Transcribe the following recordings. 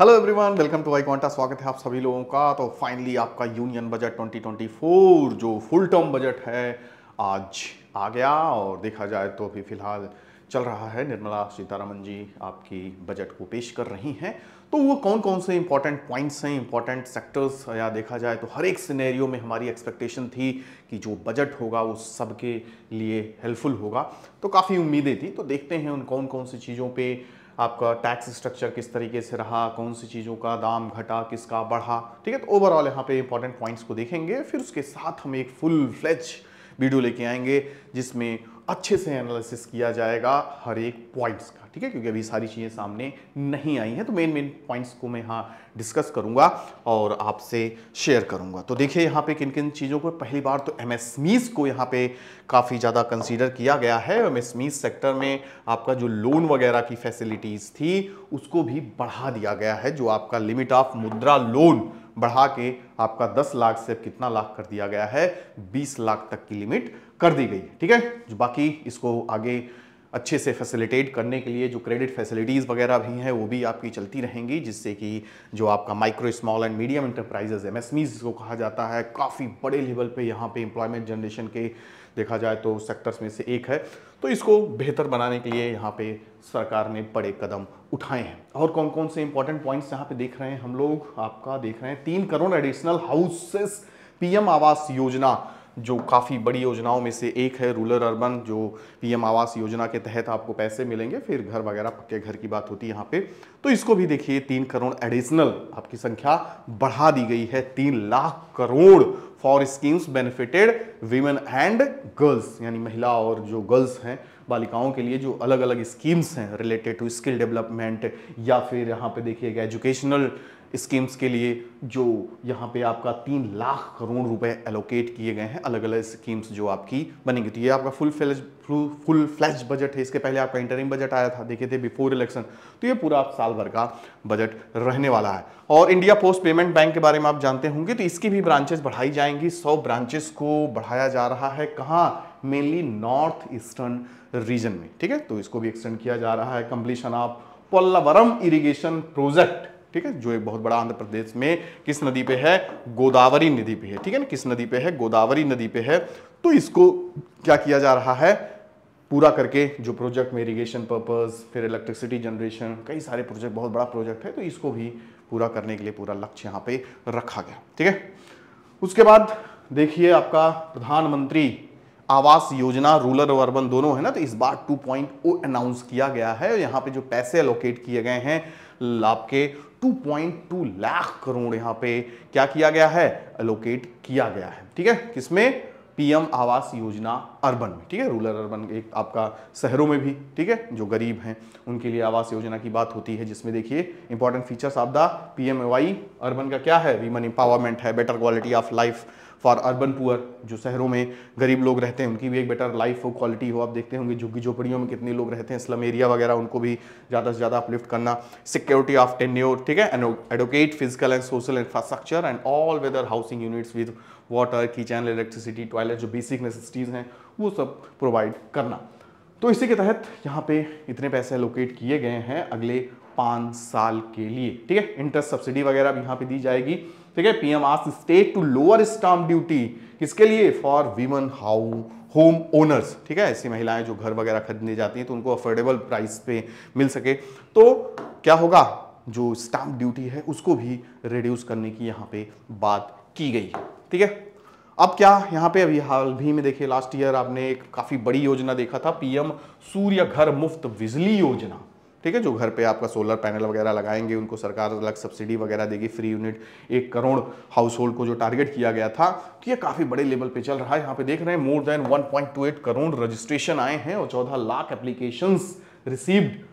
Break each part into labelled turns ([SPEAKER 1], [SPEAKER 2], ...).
[SPEAKER 1] Hello everyone, welcome to वाईक्वांटा। स्वागत है आप सभी लोगों का। तो फाइनली आपका यूनियन बजट 2024 जो फुल टर्म बजट है आज आ गया। और देखा जाए तो अभी फिलहाल चल रहा है, निर्मला सीतारमण जी आपकी बजट को पेश कर रही हैं। तो वो कौन कौन से इंपॉर्टेंट पॉइंट्स हैं, इंपॉर्टेंट सेक्टर्स, या देखा जाए तो हर एक सिनेरियो में हमारी एक्सपेक्टेशन थी कि जो बजट होगा वो सबके लिए हेल्पफुल होगा। तो काफ़ी उम्मीदें थी। तो देखते हैं उन कौन कौन सी चीज़ों पे आपका टैक्स स्ट्रक्चर किस तरीके से रहा, कौन सी चीज़ों का दाम घटा, किसका बढ़ा। ठीक है, तो ओवरऑल यहाँ पे इंपॉर्टेंट पॉइंट्स को देखेंगे। फिर उसके साथ हम एक फुल फ्लेज वीडियो लेके आएंगे जिसमें अच्छे से एनालिसिस किया जाएगा हर एक पॉइंट्स का। ठीक है, क्योंकि अभी सारी चीज़ें सामने नहीं आई हैं। तो मेन पॉइंट्स को मैं यहाँ डिस्कस करूंगा और आपसे शेयर करूंगा। तो देखिए यहाँ पे किन किन चीज़ों को, पहली बार तो एमएसएमईज को यहाँ पे काफ़ी ज़्यादा कंसीडर किया गया है। एमएसएमईज सेक्टर में आपका जो लोन वगैरह की फैसिलिटीज़ थी उसको भी बढ़ा दिया गया है। जो आपका लिमिट ऑफ मुद्रा लोन बढ़ा के आपका 10 लाख से कितना लाख कर दिया गया है, 20 लाख तक की लिमिट कर दी गई है। ठीक है, जो बाकी इसको आगे अच्छे से फैसिलिटेट करने के लिए जो क्रेडिट फैसिलिटीज़ वगैरह भी हैं वो भी आपकी चलती रहेंगी, जिससे कि जो आपका micro small and medium enterprises MSMEs को कहा जाता है, काफ़ी बड़े लेवल पे यहाँ पे एम्प्लॉयमेंट जनरेशन के देखा जाए तो सेक्टर्स में से एक है। तो इसको बेहतर बनाने के लिए यहाँ पे सरकार ने बड़े कदम उठाए हैं। और कौन कौन से इंपॉर्टेंट पॉइंट्स यहाँ पे देख रहे हैं हम लोग, आपका देख रहे हैं 3 crore additional houses PM Awas Yojana, जो काफ़ी बड़ी योजनाओं में से एक है। रूरल अर्बन जो पीएम आवास योजना के तहत आपको पैसे मिलेंगे, फिर घर वगैरह पक्के घर की बात होती है यहाँ पे। तो इसको भी देखिए 3 करोड़ एडिशनल आपकी संख्या बढ़ा दी गई है, 3 lakh crore for schemes benefited women and girls, यानी महिला और जो गर्ल्स हैं बालिकाओं के लिए जो अलग अलग स्कीम्स हैं रिलेटेड टू स्किल डेवलपमेंट, या फिर यहाँ पे देखिएगा एजुकेशनल स्कीम्स के लिए जो यहाँ पे आपका 3 लाख करोड़ रुपए एलोकेट किए गए हैं, अलग अलग स्कीम्स जो आपकी बनेंगी। तो ये आपका फुल फ्लैश बजट है। इसके पहले आपका इंटरिम बजट आया था, देखे थे बिफोर इलेक्शन। तो ये पूरा साल भर का बजट रहने वाला है। और इंडिया पोस्ट पेमेंट बैंक के बारे में आप जानते होंगे, तो इसकी भी ब्रांचेस बढ़ाई जाएंगी। 100 ब्रांचेस को बढ़ाया जा रहा है। कहाँ? मेनली नॉर्थ ईस्टर्न रीजन में। ठीक है, तो इसको भी एक्सटेंड किया जा रहा है। कंप्लीशन ऑफ पोल्लावरम इरिगेशन प्रोजेक्ट, ठीक है, जो एक बहुत बड़ा आंध्र प्रदेश में किस नदी पे है? गोदावरी नदी पे है। ठीक है ना, किस नदी पे है? गोदावरी नदी पे है। तो इसको क्या किया जा रहा है? पूरा करके जो प्रोजेक्ट में इरिगेशन पर्पस, फिर इलेक्ट्रिसिटी जनरेशन, कई सारे प्रोजेक्ट, बहुत बड़ा प्रोजेक्ट है। तो इसको भी पूरा करने के लिए पूरा लक्ष्य यहाँ पे रखा गया। ठीक है, उसके बाद देखिए आपका प्रधानमंत्री आवास योजना रूरल और अर्बन दोनों है ना, तो इस बार 2.0 अनाउंस किया गया है। यहाँ पे जो पैसे एलोकेट किए गए हैं आपके 2.2 लाख करोड़ यहाँ पे क्या किया गया है? एलोकेट किया गया है। ठीक है, किसमें? पीएम आवास योजना अर्बन में। ठीक है, रूरल अर्बन एक आपका शहरों में भी, ठीक है, जो गरीब हैं उनके लिए आवास योजना की बात होती है, जिसमें देखिए important features of the PMAY urban का क्या है? वीमेन एम्पावरमेंट है, better quality of life for urban poor, जो शहरों में गरीब लोग रहते हैं उनकी भी एक बेटर लाइफ हो, क्वालिटी हो। आप देखते होंगे झुग्गी झोपड़ियों में कितने लोग रहते हैं, स्लम एरिया वगैरह, उनको भी ज़्यादा से ज़्यादा अपलिफ्ट करना। सिक्योरिटी ऑफ टेन्योर, ठीक है, advocate physical and social infrastructure and all weather housing units with water, kitchen, electricity, toilet, जो बेसिक नेसेसिटीज़ हैं वो सब प्रोवाइड करना। तो इसी के तहत यहाँ पे इतने पैसे एलोकेट किए गए हैं अगले 5 साल के लिए। ठीक है, इंटरेस्ट सब्सिडी वगैरह भी यहाँ पे दी जाएगी। ठीक है, PM asked state to lower stamp duty, किसके लिए? For women home owners. ठीक है, ऐसी महिलाएं जो घर वगैरह खरीदने जाती हैं तो उनको अफोर्डेबल प्राइस पे मिल सके। तो क्या होगा? जो स्टाम्प ड्यूटी है उसको भी रिड्यूस करने की यहाँ पे बात की गई है। ठीक है, अब क्या यहाँ पे अभी हाल भी में देखिए लास्ट ईयर आपने एक काफी बड़ी योजना देखा था, पीएम सूर्य घर मुफ्त बिजली योजना। ठीक है, जो घर पे आपका सोलर पैनल वगैरह लगाएंगे उनको सरकार अलग सब्सिडी वगैरह देगी, free unit 1 crore house hold को जो टारगेट किया गया था। तो ये काफी बड़े लेवल पे चल रहा है। यहाँ पे देख रहे हैं मोर देन 1.28 करोड़ रजिस्ट्रेशन आए हैं और 14 लाख एप्लीकेशंस रिसीव्ड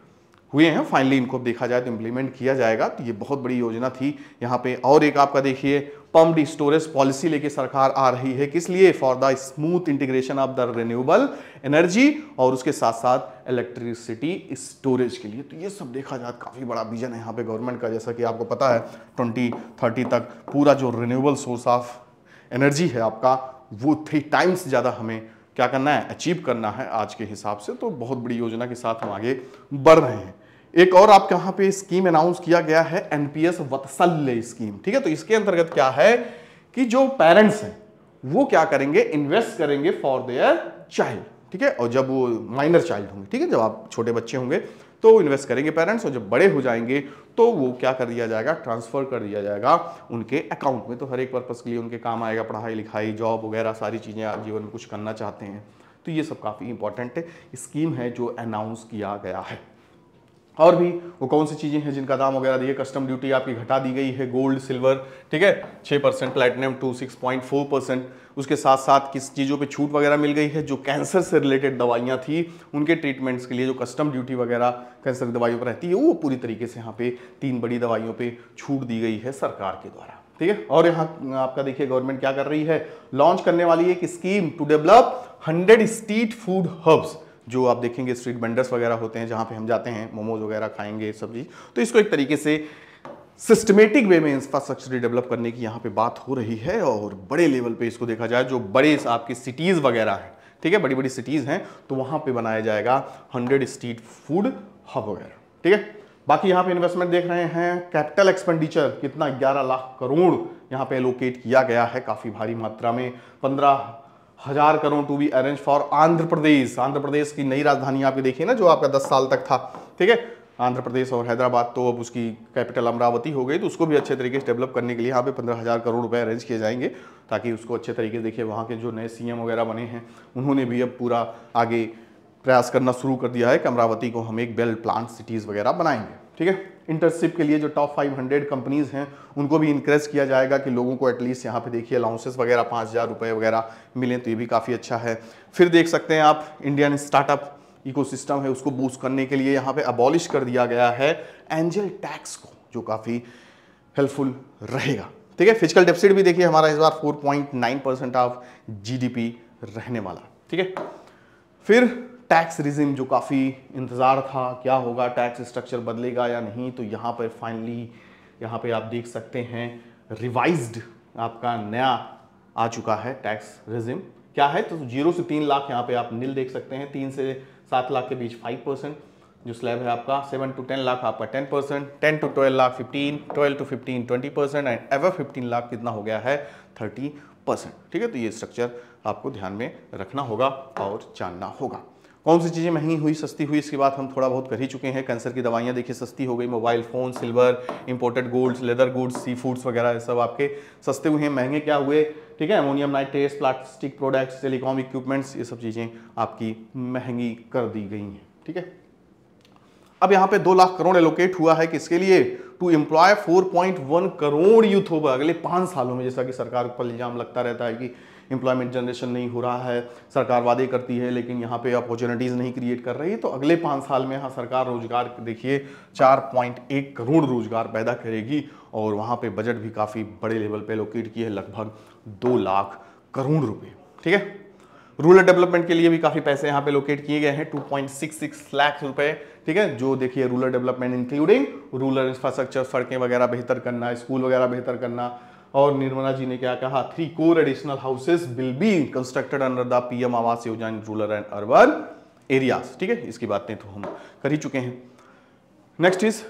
[SPEAKER 1] हुए हैं। फाइनली इनको देखा जाए तो इंप्लीमेंट किया जाएगा। तो ये बहुत बड़ी योजना थी यहाँ पे। और एक आपका देखिए पम्प्ड स्टोरेज पॉलिसी लेके सरकार आ रही है, किस लिए? For the smooth integration of the renewable energy और उसके साथ साथ इलेक्ट्रिसिटी स्टोरेज के लिए। तो ये सब देखा जाए काफी बड़ा विजन है यहाँ पे गवर्नमेंट का। जैसा कि आपको पता है 2030 तक पूरा जो रिन्यूएबल सोर्स ऑफ एनर्जी है आपका वो 3 टाइम्स ज़्यादा हमें क्या करना है? अचीव करना है आज के हिसाब से। तो बहुत बड़ी योजना के साथ हम आगे बढ़ रहे हैं। एक और आपके यहाँ पे स्कीम अनाउंस किया गया है, एनपीएस वत्सल्य स्कीम। ठीक है, तो इसके अंतर्गत क्या है कि जो पेरेंट्स हैं वो क्या करेंगे, इन्वेस्ट करेंगे फॉर देयर चाइल्ड। ठीक है, और जब वो माइनर चाइल्ड होंगे, ठीक है, जब आप छोटे बच्चे होंगे तो इन्वेस्ट करेंगे पेरेंट्स, और जब बड़े हो जाएंगे तो वो क्या कर दिया जाएगा, ट्रांसफर कर दिया जाएगा उनके अकाउंट में। तो हर एक पर्पस के लिए उनके काम आएगा, पढ़ाई लिखाई, जॉब वगैरह सारी चीजें, आप जीवन में कुछ करना चाहते हैं तो ये सब काफी इंपॉर्टेंट स्कीम है जो अनाउंस किया गया है। और भी वो कौन सी चीजें हैं जिनका दाम वगैरह दिए, कस्टम ड्यूटी आपकी घटा दी गई है, गोल्ड सिल्वर, ठीक है, 6%, प्लैटिनम 6.4%। उसके साथ साथ किस चीज़ों पे छूट वगैरह मिल गई है, जो कैंसर से रिलेटेड दवाइयाँ थी उनके ट्रीटमेंट्स के लिए जो कस्टम ड्यूटी वगैरह कैंसर की दवाइयों पर रहती है, वो पूरी तरीके से यहाँ पे 3 बड़ी दवाइयों पे छूट दी गई है सरकार के द्वारा। ठीक है, और यहाँ आपका देखिए गवर्नमेंट क्या कर रही है, लॉन्च करने वाली है एक scheme to develop 100 street food hubs. जो आप देखेंगे स्ट्रीट वेंडर्स वगैरह होते हैं, जहाँ पे हम जाते हैं मोमोज वगैरह खाएंगे सब चीज, तो इसको एक तरीके से सिस्टमेटिक वे में इंफ्रास्ट्रक्चर डेवलप करने की यहाँ पे बात हो रही है। और बड़े लेवल पे इसको देखा जाए, जो बड़े आपकी सिटीज वगैरह हैं, ठीक है, बड़ी बड़ी सिटीज हैं, तो वहाँ पे बनाया जाएगा 100 स्ट्रीट फूड हब वगैरह। ठीक है, बाकी यहाँ पे इन्वेस्टमेंट देख रहे हैं, कैपिटल एक्सपेंडिचर कितना 11 लाख करोड़ यहाँ पे एलोकेट किया गया है, काफी भारी मात्रा में, 15,000 crore to be arrange for Andhra Pradesh. Andhra Pradesh की नई राजधानी आपकी देखिए ना, जो आपका 10 साल तक था, ठीक है, आंध्र प्रदेश और हैदराबाद, तो अब उसकी कैपिटल अमरावती हो गई, तो उसको भी अच्छे तरीके से डेवलप करने के लिए यहाँ पे 15,000 करोड़ रुपए अरेंज किए जाएंगे, ताकि उसको अच्छे तरीके से देखिए। वहाँ के जो नए सीएम वगैरह बने हैं उन्होंने भी अब पूरा आगे प्रयास करना शुरू कर दिया है कि अमरावती को हम एक वेल प्लान सिटीज़ वगैरह बनाएंगे। ठीक है, इंटर्नशिप के लिए जो टॉप 500 कंपनीज हैं उनको भी इंकरेज किया जाएगा कि लोगों को एटलीस्ट यहाँ पे देखिए अलाउंसेस वगैरह 5,000 रुपये वगैरह मिलें, तो ये भी काफ़ी अच्छा है। फिर देख सकते हैं आप, इंडियन स्टार्टअप इकोसिस्टम है उसको बूस्ट करने के लिए यहाँ पे अबॉलिश कर दिया गया है एंजल टैक्स को, जो काफ़ी हेल्पफुल रहेगा। ठीक है, फिजिकल डेफिसिट भी देखिए हमारा इस बार 4.9% ऑफ जीडीपी रहने वाला। ठीक है, फिर टैक्स रिजिम जो काफ़ी इंतज़ार था, क्या होगा, टैक्स स्ट्रक्चर बदलेगा या नहीं, तो यहाँ पर फाइनली यहाँ पे आप देख सकते हैं रिवाइज्ड आपका नया आ चुका है टैक्स रिजिम। क्या है, तो 0 से 3 लाख यहाँ पे आप नील देख सकते हैं, 3 से 7 लाख के बीच 5% जो स्लैब है आपका, 7 to 10 लाख आपका 10%, 10 to 12 lakh 15, 12 to 15 20%, and ever 15 lakh कितना हो गया है 30%। ठीक है, तो ये स्ट्रक्चर आपको ध्यान में रखना होगा और जानना होगा। कौन सी चीज़ें महंगी हुई सस्ती हुई, इसकी बात हम थोड़ा बहुत कर ही चुके हैं। कैंसर की दवाइयाँ देखिए सस्ती हो गई, mobile phone, silver, imported golds, leather goods, seafoods वगैरह ये सब आपके सस्ते हुए हैं। महंगे क्या हुए, ठीक है, ammonium nitrates, plastic products, telecom equipments, ये सब चीज़ें आपकी महंगी कर दी गई हैं। ठीक है, अब यहाँ पे 2 लाख करोड़ एलोकेट हुआ है किसके लिए, टू एम्प्लॉय 4.1 करोड़ यूथ होगा अगले 5 सालों में। जैसा कि सरकार पर इल्जाम लगता रहता है कि एम्प्लॉयमेंट जनरेशन नहीं हो रहा है, सरकार वादे करती है लेकिन यहाँ पे अपॉर्चुनिटीज़ नहीं क्रिएट कर रही है, तो अगले 5 साल में यहाँ सरकार रोजगार देखिए 4.1 करोड़ रोजगार पैदा करेगी, और वहाँ पे बजट भी काफ़ी बड़े लेवल पे एलोकेट किए है, लगभग 2 लाख करोड़ रुपए। ठीक है, रूरल डेवलपमेंट के लिए भी काफ़ी पैसे यहाँ पे लोकेट किए गए हैं, 2.66 लाख रुपए। ठीक है, जो देखिए rural development including rural infrastructure, सड़कें वगैरह बेहतर करना, स्कूल वगैरह बेहतर करना। और निर्मला जी ने क्या कहा, 3 core additional houses will be constructed under the PM Awas Yojana in rural and urban areas. ठीक है, इसकी बातें तो हम कर ही चुके हैं। नेक्स्ट इज,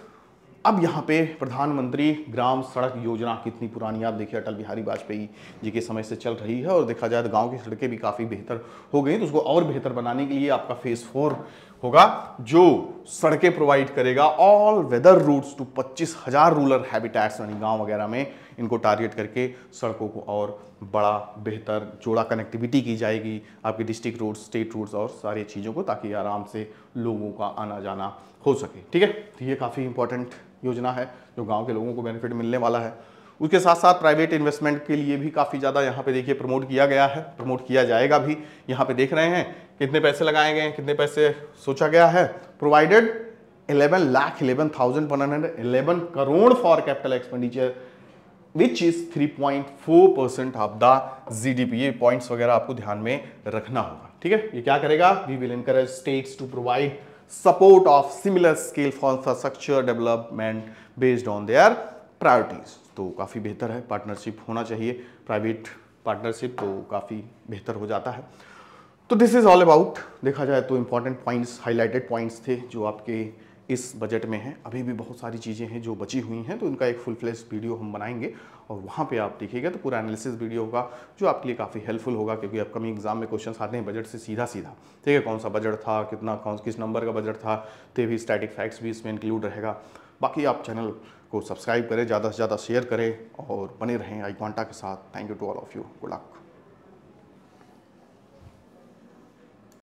[SPEAKER 1] अब यहाँ पे प्रधानमंत्री ग्राम सड़क योजना कितनी पुरानी, आप देखिए अटल बिहारी वाजपेयी जी के समय से चल रही है, और देखा जाए तो गांव की सड़कें भी काफ़ी बेहतर हो गई, तो उसको और बेहतर बनाने के लिए आपका फेज 4 होगा, जो सड़कें प्रोवाइड करेगा all weather routes to 25,000 rural habitats, यानी गांव वगैरह में इनको टारगेट करके सड़कों को और बड़ा बेहतर जोड़ा कनेक्टिविटी की जाएगी, आपके डिस्ट्रिक्ट रूट्स, स्टेट रूट्स और सारी चीज़ों को, ताकि आराम से लोगों का आना जाना हो सके। ठीक है, तो ये काफ़ी इंपॉर्टेंट योजना है जो गांव के लोगों को बेनिफिट मिलने वाला है। उसके साथ साथ प्राइवेट इन्वेस्टमेंट के लिए भी काफ़ी ज़्यादा यहाँ पे देखिए प्रमोट किया गया है, प्रमोट किया जाएगा भी। यहाँ पे देख रहे हैं कितने पैसे लगाए गए हैं, कितने पैसे सोचा गया है, provided 11,11,111 crore for capital expenditure which is 3.4% of the GDP. ये पॉइंट्स वगैरह आपको ध्यान में रखना होगा। ठीक है, ये क्या करेगा, we will encourage states to provide support of similar scale for infrastructure development based on their priorities। तो काफ़ी बेहतर है, पार्टनरशिप होना चाहिए, प्राइवेट पार्टनरशिप, तो काफ़ी बेहतर हो जाता है। तो दिस इज ऑल अबाउट, देखा जाए तो इंपॉर्टेंट पॉइंट्स, हाईलाइटेड पॉइंट्स थे जो आपके इस बजट में है। अभी भी बहुत सारी चीज़ें हैं जो बची हुई हैं, तो उनका एक फुल फ्लेश वीडियो हम बनाएंगे और वहाँ पे आप देखिएगा तो पूरा एनालिसिस वीडियो होगा जो आपके लिए काफ़ी हेल्पफुल होगा, क्योंकि अपकमिंग एग्जाम में क्वेश्चन आते हैं बजट से सीधा सीधा। ठीक है, कौन सा बजट था, कितना कौन किस नंबर का बजट था, तो भी स्टैटिक फैक्ट्स भी इसमें इंक्लूड रहेगा। बाकी आप चैनल को सब्सक्राइब करें, ज़्यादा से ज़्यादा शेयर करें और बने रहें आई क्वांटा के साथ। Thank you to all of you, good luck.